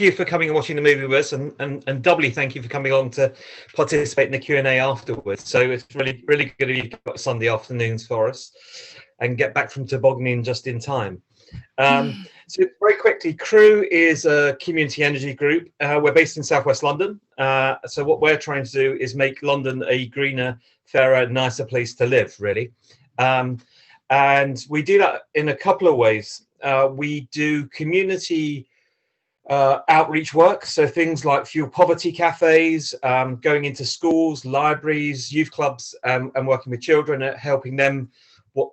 you for coming and watching the movie with us, and doubly thank you for coming along to participate in the Q&A afterwards. So it's really good of you to got Sunday afternoons for us and get back from tobogganing just in time. So very quickly, Crew is a community energy group. We're based in Southwest London. So what we're trying to do is make London a greener, fairer, nicer place to live, really. And we do that in a couple of ways. We do community outreach work, so things like fuel poverty cafes, going into schools, libraries, youth clubs, and working with children at helping them what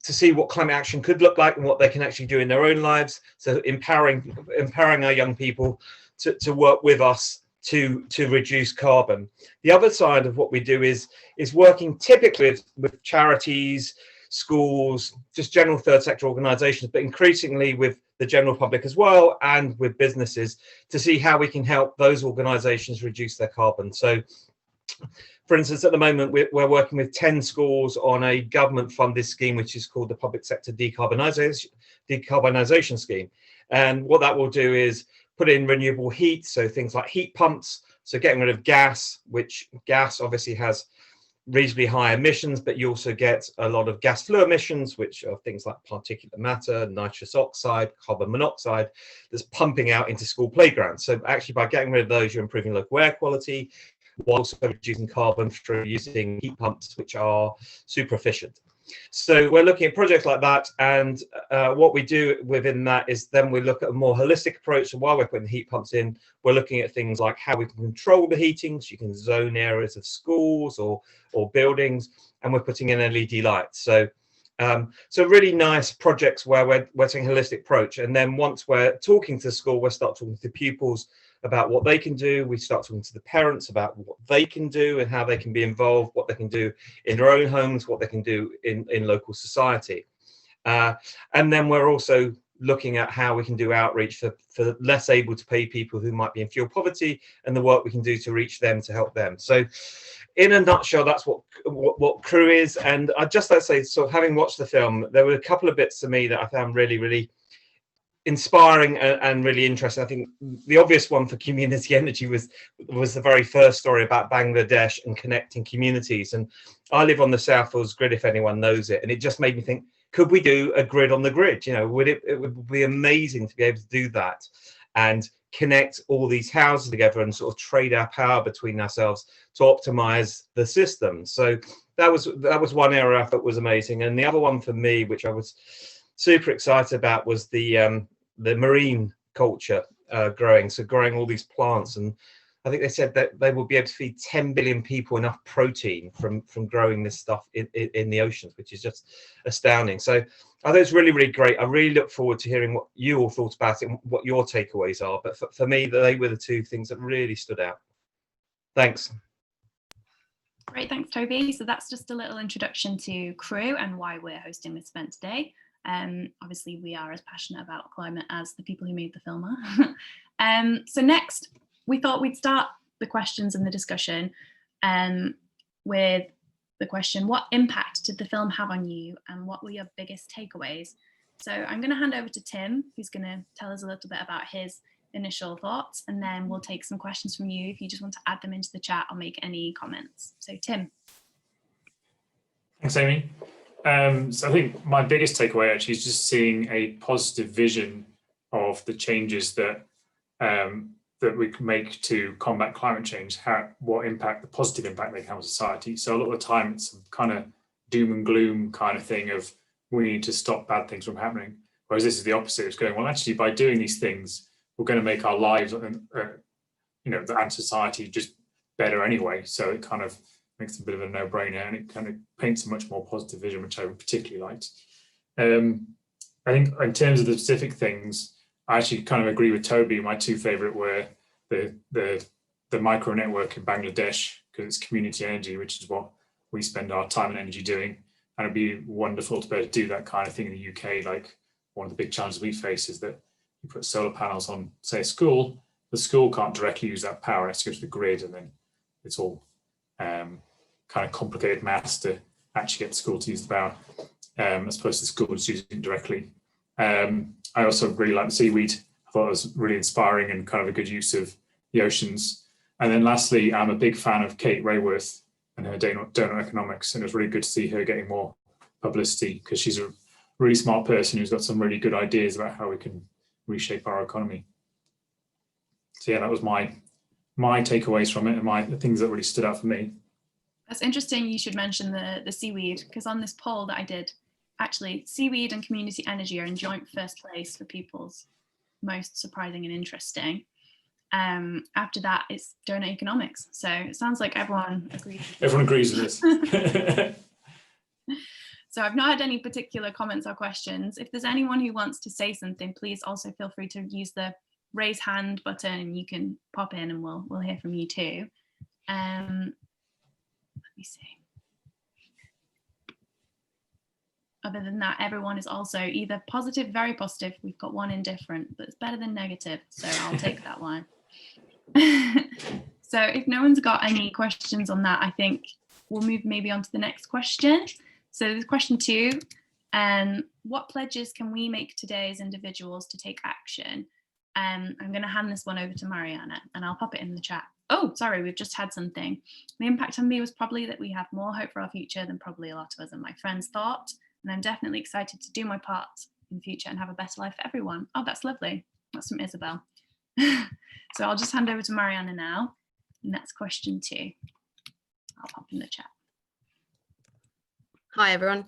to see what climate action could look like and what they can actually do in their own lives. So empowering our young people to work with us to reduce carbon. The other side of what we do is working typically with charities, schools, just general third sector organizations, but increasingly with the general public as well, and with businesses, to see how we can help those organizations reduce their carbon. So for instance, at the moment, we're working with 10 schools on a government funded scheme, which is called the Public Sector Decarbonisation Scheme. And what that will do is put in renewable heat, so things like heat pumps, so getting rid of gas, which gas obviously has reasonably high emissions, but you also get a lot of gas flue emissions, which are things like particulate matter, nitrous oxide, carbon monoxide, that's pumping out into school playgrounds. So actually, by getting rid of those, you're improving local air quality, while also reducing carbon through using heat pumps, which are super efficient. So we're looking at projects like that, and what we do within that is then we look at a more holistic approach. So while we're putting the heat pumps in, we're looking at things like how we can control the heating, so you can zone areas of schools or buildings, and we're putting in LED lights. So really nice projects where we're taking a holistic approach, and then once we're talking to the school, we'll start talking to the pupils about what they can do. We start talking to the parents about what they can do and how they can be involved, what they can do in their own homes, what they can do in local society. And then we're also looking at how we can do outreach for less able to pay people who might be in fuel poverty, and the work we can do to reach them, to help them. So in a nutshell, that's what Crew is. And I'd just like to say, so having watched the film, there were a couple of bits to me that I found really inspiring and really interesting. I think the obvious one for community energy was the very first story about Bangladesh and connecting communities. And I live on the South Wales grid, if anyone knows it, and it just made me think, could we do a grid on the grid? You know, it would be amazing to be able to do that and connect all these houses together and sort of trade our power between ourselves to optimize the system. So that was one area I thought was amazing. And the other one for me, which I was super excited about, was the marine culture growing. So growing all these plants, and I think they said that they will be able to feed 10 billion people enough protein from growing this stuff in the oceans, which is just astounding. So I think it's really great. I really look forward to hearing what you all thought about it and what your takeaways are. But for me, they were the two things that really stood out. Thanks. Great, thanks, Toby. So that's just a little introduction to Crew and why we're hosting this event today. Obviously, we are as passionate about climate as the people who made the film are. So next, we thought we'd start the questions and the discussion with the question, what impact did the film have on you and what were your biggest takeaways? So I'm going to hand over to Tim, who's going to tell us a little bit about his initial thoughts, and then we'll take some questions from you if you just want to add them into the chat or make any comments. So Tim. Thanks, Amy. So I think my biggest takeaway actually is just seeing a positive vision of the changes that that we can make to combat climate change, what impact, the positive impact they can have on society. So a lot of the time it's a kind of doom and gloom kind of thing of we need to stop bad things from happening. Whereas this is the opposite. It's going, well, actually, by doing these things, we're going to make our lives, and society just better anyway. So it kind of makes it a bit of a no-brainer, and it kind of paints a much more positive vision, which I particularly liked. I think in terms of the specific things, I actually kind of agree with Toby. My two favorite were the micro network in Bangladesh, because it's community energy, which is what we spend our time and energy doing. And it'd be wonderful to be able to do that kind of thing in the UK. Like, one of the big challenges we face is that you put solar panels on, say, a school, the school can't directly use that power, it has to go to the grid, and then it's all kind of complicated maths to actually get the school to use the power, as opposed to the school just using it directly. I also really like the seaweed thought it was really inspiring and kind of a good use of the oceans. And then lastly, I'm a big fan of Kate Rayworth and her donut economics, and it was really good to see her getting more publicity because she's a really smart person who's got some really good ideas about how we can reshape our economy. So yeah, that was my takeaways from it and the things that really stood out for me. That's interesting you should mention the seaweed, because on this poll that I did, actually seaweed and community energy are in joint first place for people's most surprising and interesting. After that, it's donut economics. So it sounds like everyone agrees. Everyone agrees with this. So I've not had any particular comments or questions. If there's anyone who wants to say something, please also feel free to use the raise hand button and you can pop in and we'll hear from you too. Let me see. Other than that, everyone is also either positive, very positive. We've got one indifferent, but it's better than negative. So I'll take that one. So if no one's got any questions on that, I think we'll move maybe on to the next question. So there's question 2. What pledges can we make today as individuals to take action? I'm going to hand this one over to Mariana and I'll pop it in the chat. Oh, sorry, we've just had something. The impact on me was probably that we have more hope for our future than probably a lot of us and my friends thought. And I'm definitely excited to do my part in the future and have a better life for everyone. Oh, that's lovely. That's from Isabel. So I'll just hand over to Mariana now. And that's question 2. I'll pop in the chat. Hi, everyone.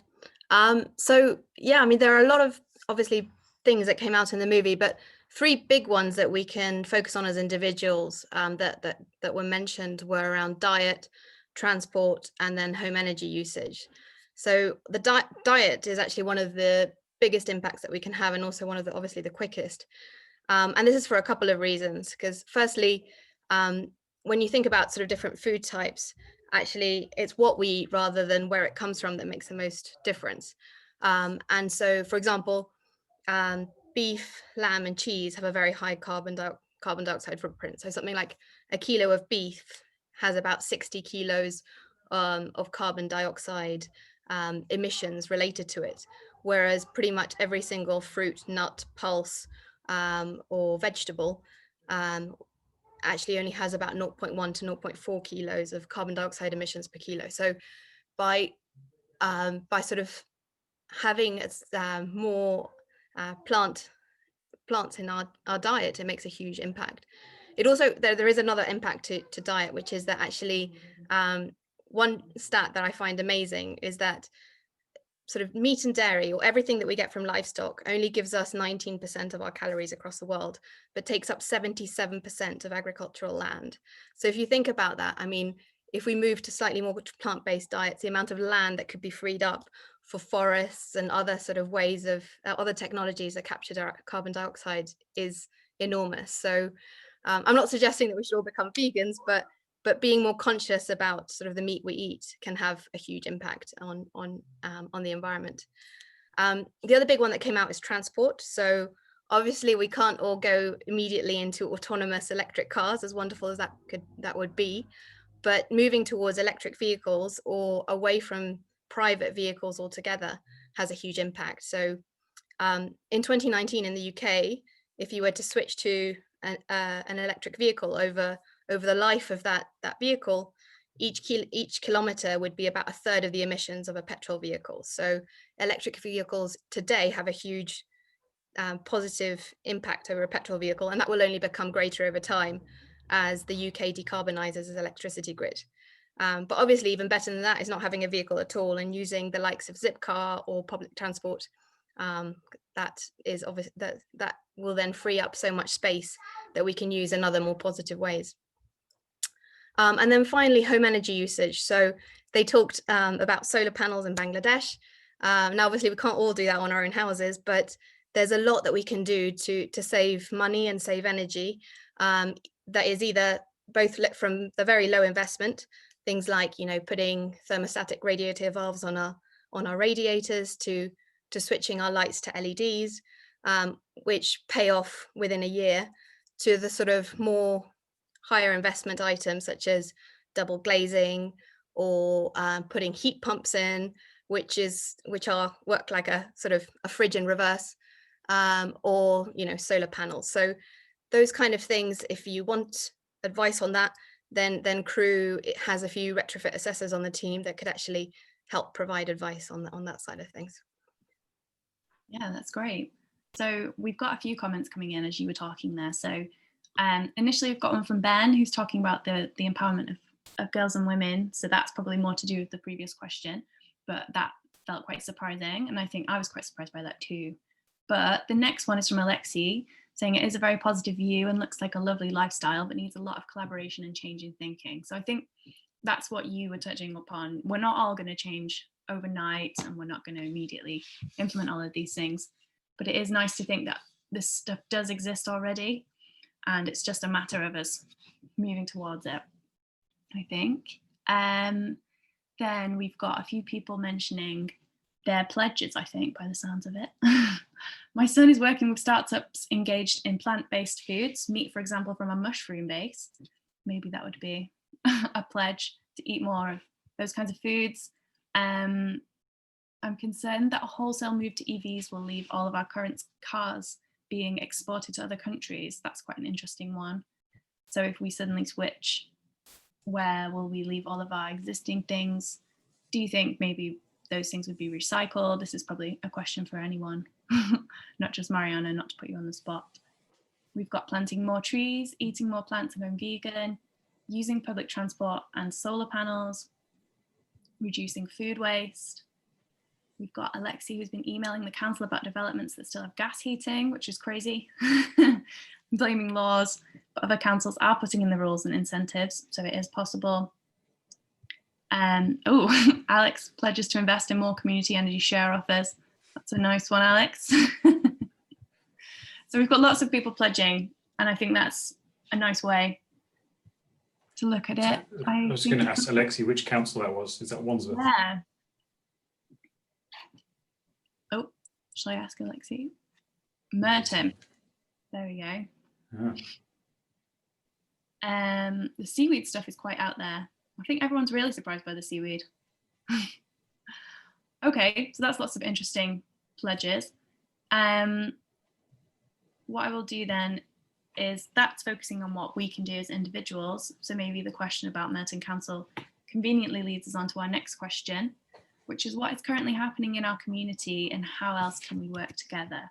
So, yeah, I mean, there are a lot of, obviously, things that came out in the movie, but 3 big ones that we can focus on as individuals that were mentioned were around diet, transport, and then home energy usage. So the diet is actually one of the biggest impacts that we can have, and also one of the, obviously, the quickest. And this is for a couple of reasons, because firstly, when you think about sort of different food types, actually it's what we eat rather than where it comes from that makes the most difference. And so, for example, beef, lamb, and cheese have a very high carbon dioxide footprint. So something like a kilo of beef has about 60 kilos of carbon dioxide emissions related to it, whereas pretty much every single fruit, nut, pulse, or vegetable actually only has about 0.1 to 0.4 kilos of carbon dioxide emissions per kilo. So by sort of having more plants in our diet, it makes a huge impact. It also, there is another impact to diet, which is that actually one stat that I find amazing is that sort of meat and dairy, or everything that we get from livestock, only gives us 19% of our calories across the world, but takes up 77% of agricultural land. So if you think about that, I mean, if we move to slightly more plant-based diets, the amount of land that could be freed up for forests and other sort of ways of other technologies that capture carbon dioxide is enormous. So I'm not suggesting that we should all become vegans, but being more conscious about sort of the meat we eat can have a huge impact on the environment. The other big one that came out is transport. So obviously we can't all go immediately into autonomous electric cars, as wonderful as that would be, but moving towards electric vehicles or away from private vehicles altogether has a huge impact. So in 2019 in the UK, if you were to switch to an electric vehicle over the life of that vehicle, each kilometer would be about 1/3 of the emissions of a petrol vehicle. So electric vehicles today have a huge positive impact over a petrol vehicle, and that will only become greater over time as the UK decarbonizes its electricity grid. But obviously, even better than that is not having a vehicle at all and using the likes of Zipcar or public transport. That is obvious, that will then free up so much space that we can use in other more positive ways. And then finally, home energy usage. So they talked about solar panels in Bangladesh. Now, obviously, we can't all do that on our own houses, but there's a lot that we can do to save money and save energy. That is either both from the very low investment, things like, you know, putting thermostatic radiator valves on our radiators, to switching our lights to LEDs, which pay off within a year, to the sort of more higher investment items such as double glazing or putting heat pumps in, which work like a sort of a fridge in reverse, or, you know, solar panels. So those kind of things, if you want advice on that, then Crew, it has a few retrofit assessors on the team that could actually help provide advice on that side of things. Yeah, that's great. So we've got a few comments coming in as you were talking there. So initially we've got one from Ben, who's talking about the empowerment of girls and women. So that's probably more to do with the previous question, but that felt quite surprising. And I think I was quite surprised by that too. But the next one is from Alexi, saying it is a very positive view and looks like a lovely lifestyle, but needs a lot of collaboration and change in thinking. So I think that's what you were touching upon. We're not all going to change overnight, and we're not going to immediately implement all of these things. But it is nice to think that this stuff does exist already, and it's just a matter of us moving towards it, I think. Then we've got a few people mentioning their pledges, I think, by the sounds of it. My son is working with startups engaged in plant-based foods, meat, for example, from a mushroom base. Maybe that would be a pledge to eat more of those kinds of foods. I'm concerned that a wholesale move to EVs will leave all of our current cars being exported to other countries. That's quite an interesting one. So if we suddenly switch, where will we leave all of our existing things? Do you think maybe those things would be recycled? This is probably a question for anyone, not just Mariana, not to put you on the spot. We've got planting more trees, eating more plants and going vegan, using public transport and solar panels, reducing food waste. We've got Alexi, who's been emailing the council about developments that still have gas heating, which is crazy, blaming laws, but other councils are putting in the rules and incentives, so it is possible. Alex pledges to invest in more community energy share offers. That's a nice one, Alex. So we've got lots of people pledging, and I think that's a nice way to look at it. I was going to ask Alexi which council that was. Is that Wandsworth? Yeah. Oh, shall I ask Alexi? Merton. There we go. Yeah. The seaweed stuff is quite out there. I think everyone's really surprised by the seaweed. Okay, so that's lots of interesting pledges. What I will do then is that's focusing on what we can do as individuals. So maybe the question about Merton Council conveniently leads us on to our next question, which is what is currently happening in our community and how else can we work together?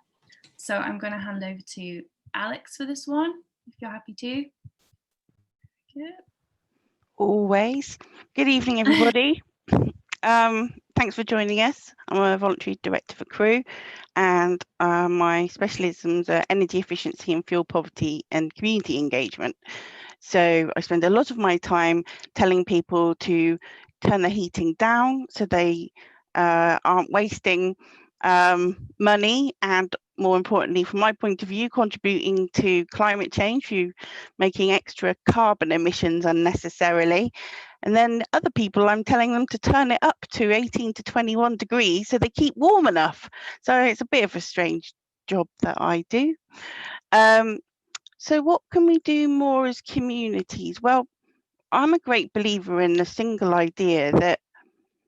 So I'm going to hand over to Alex for this one, if you're happy to. Yeah. Always. Good evening, everybody. Thanks for joining us. I'm a voluntary director for Crew, and my specialisms are energy efficiency and fuel poverty and community engagement. So I spend a lot of my time telling people to turn the heating down so they aren't wasting money, and more importantly, from my point of view, contributing to climate change through making extra carbon emissions unnecessarily. And then other people, I'm telling them to turn it up to 18 to 21 degrees so they keep warm enough. So it's a bit of a strange job that I do. So what can we do more as communities? Well, I'm a great believer in the single idea that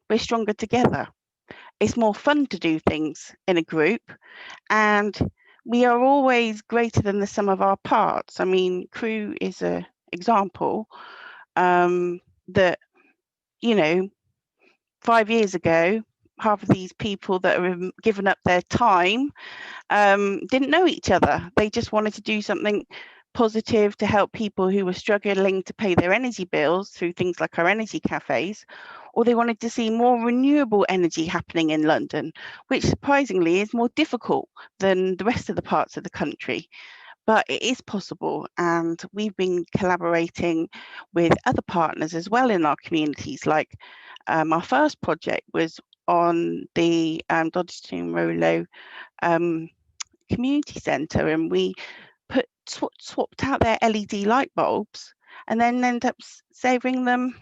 we're stronger together. It's more fun to do things in a group, and we are always greater than the sum of our parts. I mean, Crew is an example that, you know, 5 years ago, half of these people that have given up their time didn't know each other. They just wanted to do something positive to help people who were struggling to pay their energy bills through things like our energy cafes, or they wanted to see more renewable energy happening in London, which surprisingly is more difficult than the rest of the parts of the country. But it is possible, and we've been collaborating with other partners as well in our communities. Like our first project was on the Dodgestone Rolo community centre, and we swapped out their LED light bulbs and then end up saving them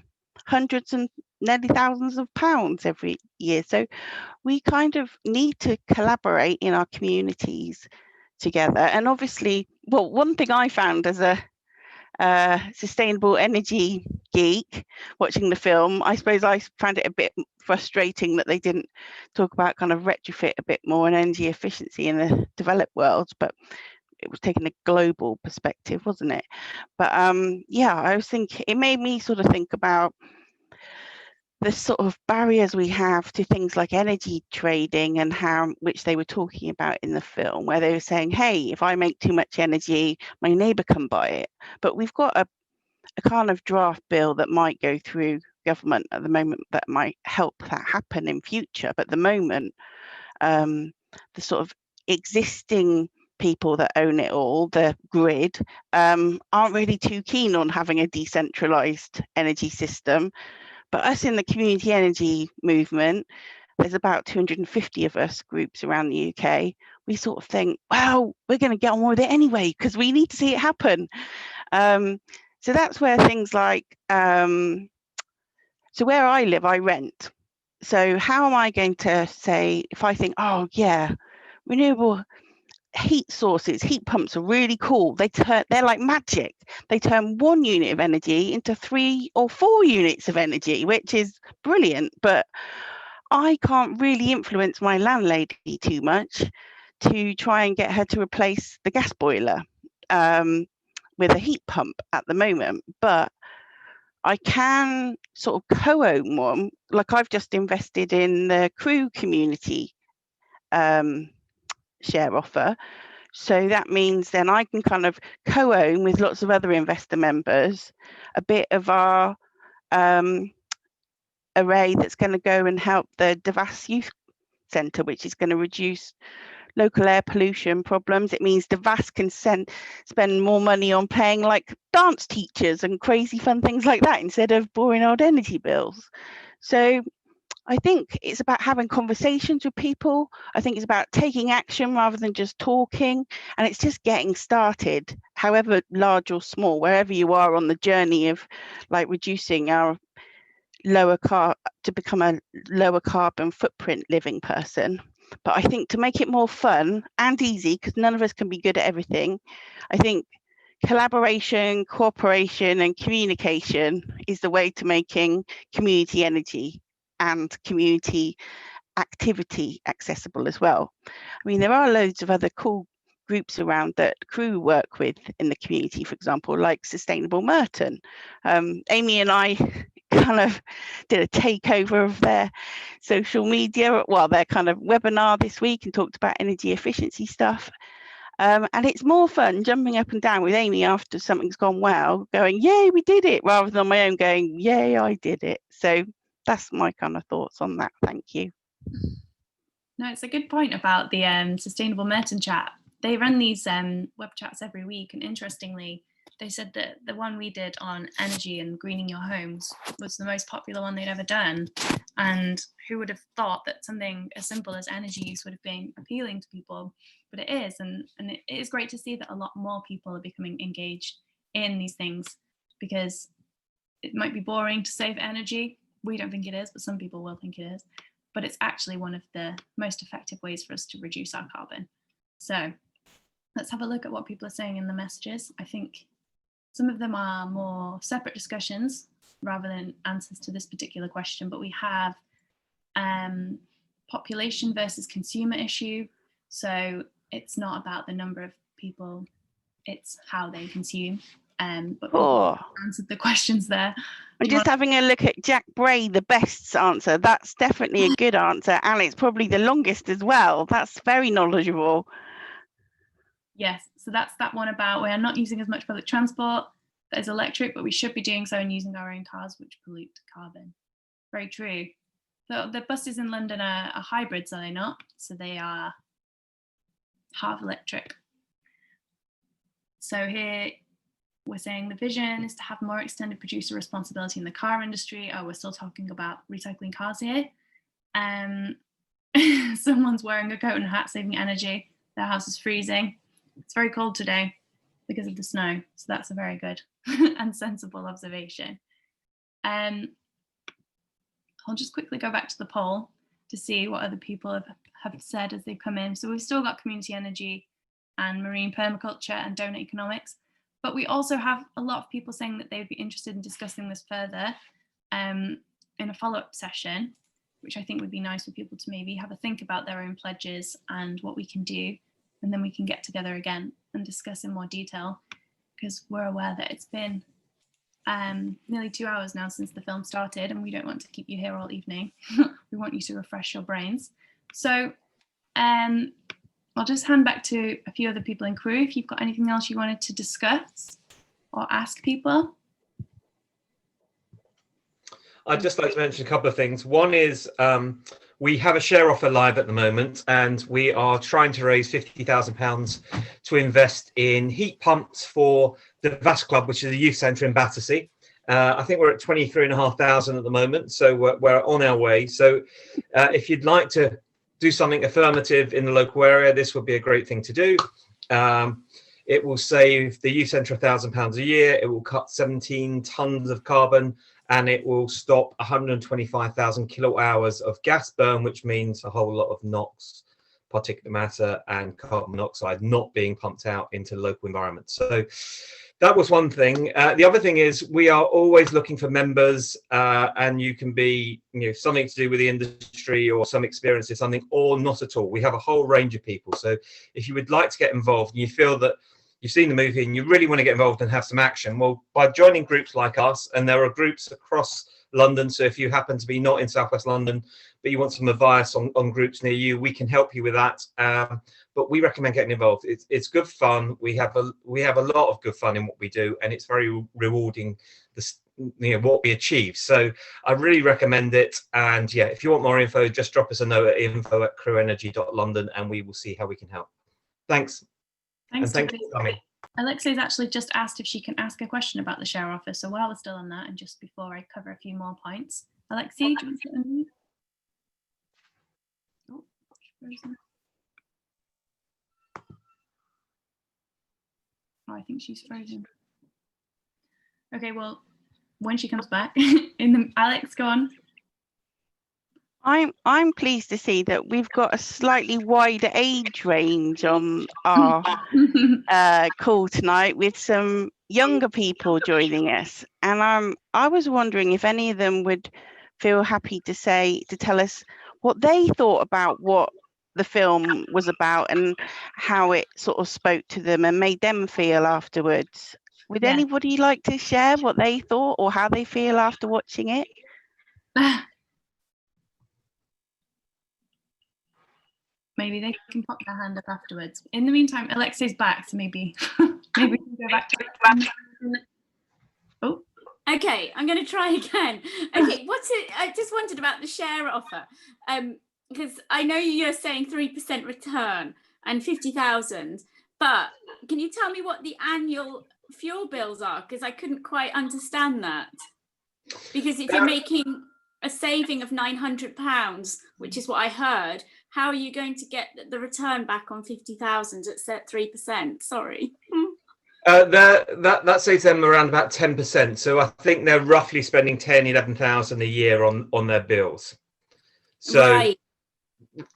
hundreds and nearly thousands of pounds every year. So we kind of need to collaborate in our communities together. And obviously, well, one thing I found as a sustainable energy geek watching the film, I suppose I found it a bit frustrating that they didn't talk about kind of retrofit a bit more and energy efficiency in the developed world, but it was taking a global perspective, wasn't it? But yeah, I was thinking, it made me sort of think about the sort of barriers we have to things like energy trading and how, which they were talking about in the film, where they were saying, hey, if I make too much energy, my neighbour can buy it. But we've got a kind of draft bill that might go through government at the moment that might help that happen in future. But at the moment, the sort of existing people that own it all, the grid, aren't really too keen on having a decentralized energy system. But us in the community energy movement, there's about 250 of us groups around the UK. We sort of think, well, we're going to get on with it anyway, because we need to see it happen. So that's where things like, so where I live, I rent. So how am I going to say, if I think, oh yeah, renewable heat sources, heat pumps are really cool. They're like magic. They turn 1 unit of energy into 3 or 4 units of energy, which is brilliant. But I can't really influence my landlady too much to try and get her to replace the gas boiler with a heat pump at the moment. But I can sort of co-own one. Like I've just invested in the Crew community share offer. So that means then I can kind of co-own with lots of other investor members a bit of our array that's going to go and help the Devas Youth Centre, which is going to reduce local air pollution problems. It means Devas can spend more money on paying like dance teachers and crazy fun things like that instead of boring old energy bills. So I think it's about having conversations with people. I think it's about taking action rather than just talking. And it's just getting started, however large or small, wherever you are on the journey of like reducing our to become a lower carbon footprint living person. But I think to make it more fun and easy, because none of us can be good at everything, I think collaboration, cooperation and communication is the way to making community energy and community activity accessible as well. I mean, there are loads of other cool groups around that Crew work with in the community, for example, like Sustainable Merton. Amy and I kind of did a takeover of their social media, well, their kind of webinar this week, and talked about energy efficiency stuff. And it's more fun jumping up and down with Amy after something's gone well, going, yay, we did it, rather than on my own going, yay, I did it. So that's my kind of thoughts on that. Thank you. No, it's a good point about the Sustainable Merton chat. They run these web chats every week, and interestingly, they said that the one we did on energy and greening your homes was the most popular one they'd ever done. And who would have thought that something as simple as energy use would have been appealing to people? But it is, and it is great to see that a lot more people are becoming engaged in these things, because it might be boring to save energy. We don't think it is, but some people will think it is. But it's actually one of the most effective ways for us to reduce our carbon. So let's have a look at what people are saying in the messages. I think some of them are more separate discussions rather than answers to this particular question, but we have population versus consumer issue. So it's not about the number of people, it's how they consume. But Oh, answered the questions there. I'm just having a look at Jack Bray, the best's answer. That's definitely a good answer, and it's probably the longest as well. That's very knowledgeable. Yes, so that's that one about we're not using as much public transport that is electric, but we should be doing so and using our own cars, which pollute carbon. Very true. The buses in London are hybrids, are they not? So they are half electric. So here we're saying the vision is to have more extended producer responsibility in the car industry. Oh, we're still talking about recycling cars here. Someone's wearing a coat and a hat, saving energy. Their house is freezing. It's very cold today because of the snow. So that's a very good and sensible observation. I'll just quickly go back to the poll to see what other people have said as they come in. So we've still got community energy and marine permaculture and donut economics. But we also have a lot of people saying that they would be interested in discussing this further in a follow-up session, which I think would be nice for people to maybe have a think about their own pledges and what we can do. And then we can get together again and discuss in more detail, because we're aware that it's been nearly 2 hours now since the film started, and we don't want to keep you here all evening. We want you to refresh your brains. So I'll just hand back to a few other people in crew if you've got anything else you wanted to discuss or ask people. I'd just like to mention a couple of things. One is we have a share offer live at the moment, and we are trying to raise £50,000 to invest in heat pumps for the VAS Club, which is a youth centre in Battersea. I think we're at 23,500 at the moment, so we're on our way. So if you'd like to do something affirmative in the local area, this would be a great thing to do. It will save the youth centre £1,000 a year. It will cut 17 tonnes of carbon, and it will stop 125,000 kilowatt hours of gas burn, which means a whole lot of NOx, particulate matter, and carbon monoxide not being pumped out into local environments. So that was one thing. The other thing is we are always looking for members, and you can be, something to do with the industry or some experience in something, or not at all. We have a whole range of people. So if you would like to get involved and you feel that you've seen the movie and you really want to get involved and have some action, well, by joining groups like us, and there are groups across London. So if you happen to be not in Southwest London, but you want some advice on groups near you, we can help you with that. But we recommend getting involved. It's good fun. We have a lot of good fun in what we do, and it's very rewarding, what we achieve. So I really recommend it. And yeah, if you want more info, just drop us a note at info@crewenergy.london, and we will see how we can help. Thanks. Thanks, and thanks for coming. Alexei's actually just asked if she can ask a question about the share offer. So while we're still on that, and just before I cover a few more points, Alexei, do you want to unmute? Oh, I think she's frozen. Okay, well, when she comes back, Alex, go on. I'm pleased to see that we've got a slightly wider age range on our call tonight, with some younger people joining us. And I was wondering if any of them would feel happy to tell us what they thought about what the film was about and how it sort of spoke to them and made them feel afterwards. Would anybody like to share what they thought or how they feel after watching it? Maybe they can pop their hand up afterwards. In the meantime, Alexei's back, so maybe we can go back to it. Oh. Okay, I'm going to try again. Okay, I just wondered about the share offer, because I know you're saying 3% return and 50,000, but can you tell me what the annual fuel bills are? Because I couldn't quite understand that. Because if you're making a saving of £900, which is what I heard, how are you going to get the return back on 50,000 at set 3%? Sorry. That saves them around about 10%. So I think they're roughly spending 11,000 a year on their bills. So right.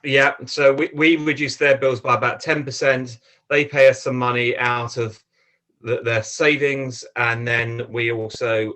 Yeah, so we reduce their bills by about 10%. They pay us some money out of their savings, and then we also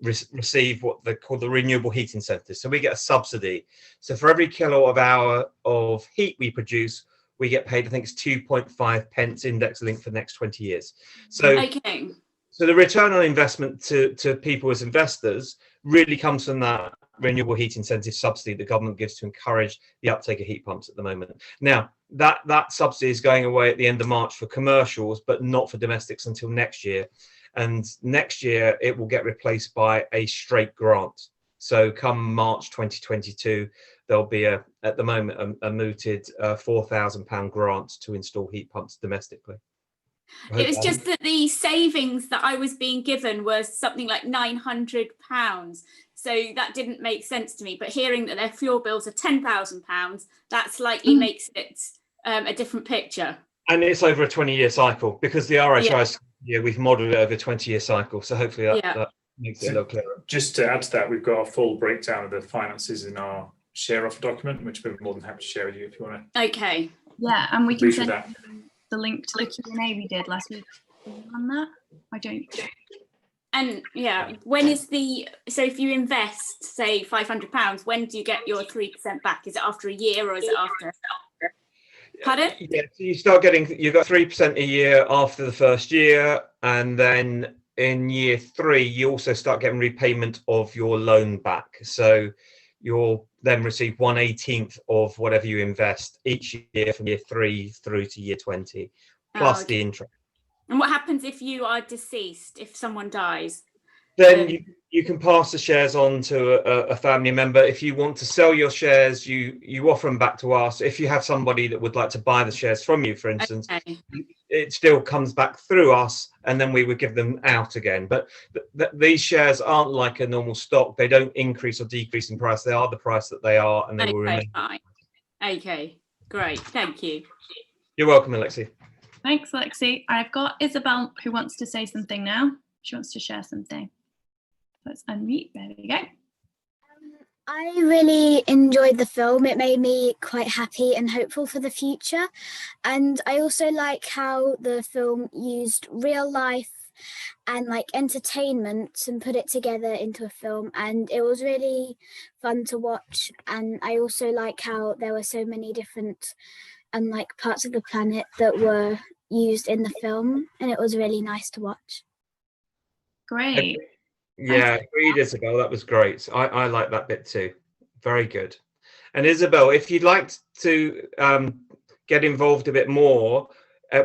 receive what they call the renewable heat incentive. So we get a subsidy. So for every kilowatt hour of heat we produce, we get paid, I think it's 2.5 pence index linked for the next 20 years. So, okay. So the return on investment to people as investors really comes from that renewable heat incentive subsidy the government gives to encourage the uptake of heat pumps at the moment. Now, that subsidy is going away at the end of March for commercials, but not for domestics until next year. And next year, it will get replaced by a straight grant. So come March 2022, there'll be at the moment, a mooted £4,000 grant to install heat pumps domestically. It was just that the savings that I was being given was something like £900. So that didn't make sense to me. But hearing that their fuel bills are £10,000, that slightly makes it a different picture. And it's over a 20-year cycle, because the RHI, we've modelled it over a 20-year cycle. So hopefully that makes it a little clearer. Just to add to that, we've got a full breakdown of the finances in our share offer document, which we're more than happy to share with you if you want to. Okay. Yeah, and we can send that. the link to the Q&A we did last week on that. I don't. And yeah, when is so if you invest, say £500, when do you get your 3% back? Is it after a year or is it after? Pardon? Yeah, so you've got 3% a year after the first year, and then in year 3 you also start getting repayment of your loan back. So you'll then receive 1/18 of whatever you invest each year from year 3 through to year 20, plus the interest. And what happens if you are deceased, if someone dies? Then you can pass the shares on to a family member. If you want to sell your shares, you offer them back to us. If you have somebody that would like to buy the shares from you, for instance, it still comes back through us, and then we would give them out again. But these shares aren't like a normal stock. They don't increase or decrease in price. They are the price that they are, and they will remain. Fine. Okay, great. Thank you. You're welcome, Alexi. Thanks, Lexi. I've got Isabel who wants to say something now. She wants to share something. Let's unmute. There we go. I really enjoyed the film. It made me quite happy and hopeful for the future. And I also like how the film used real life and like entertainment and put it together into a film. And it was really fun to watch. And I also like how there were so many different like parts of the planet that were used in the film. And it was really nice to watch. Great. Yeah, agreed, Isabel. That was great. I like that bit too. Very good. And Isabel, if you'd like to get involved a bit more,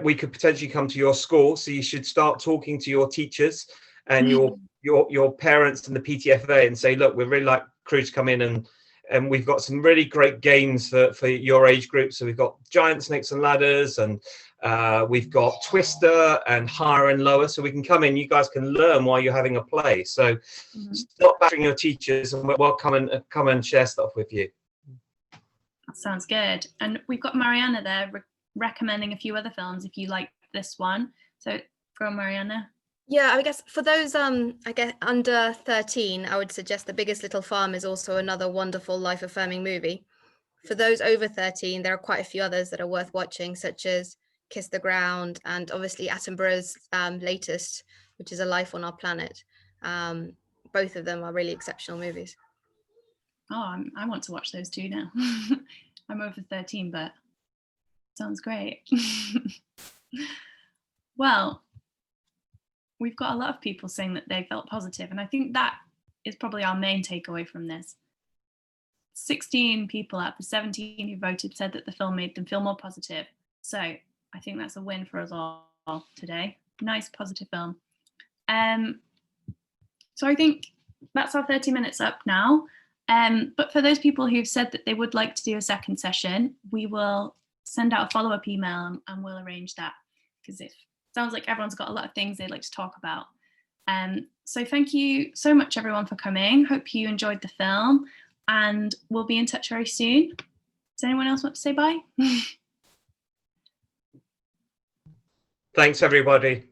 we could potentially come to your school. So you should start talking to your teachers and your parents and the PTFA and say, look, we'd really like Crew to come in and we've got some really great games for your age group. So we've got Giant Snakes and Ladders, and we've got Twister and Higher and Lower. So we can come in, you guys can learn while you're having a play. So stop battering your teachers, and we'll come and share stuff with you. That sounds good. And we've got Mariana there recommending a few other films if you like this one. So go on, Mariana. Yeah, I guess for those I guess under 13, I would suggest The Biggest Little Farm is also another wonderful life-affirming movie. For those over 13, there are quite a few others that are worth watching, such as Kiss the Ground and obviously Attenborough's latest, which is A Life on Our Planet. Both of them are really exceptional movies. Oh, I want to watch those too now. I'm over 13, but sounds great. Well, we've got a lot of people saying that they felt positive, and I think that is probably our main takeaway from this. 16 people out of the 17 who voted said that the film made them feel more positive. So I think that's a win for us all today. Nice, positive film. So I think that's our 30 minutes up now. But for those people who've said that they would like to do a second session, we will send out a follow-up email and we'll arrange that, because it sounds like everyone's got a lot of things they'd like to talk about. So thank you so much, everyone, for coming. Hope you enjoyed the film, and we'll be in touch very soon. Does anyone else want to say bye? Thanks, everybody.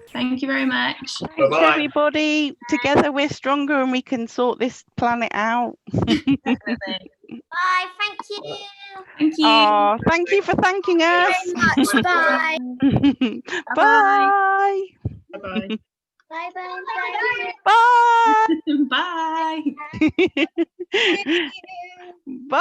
Thank you very much. Thanks, Bye-bye. everybody. Together we're stronger and we can sort this planet out. Definitely. Bye, thank you. Thank you. Oh, thank you for thanking us. Very much. Bye. Bye. Bye-bye. Bye, bye, bye. Bye. Bye. Bye.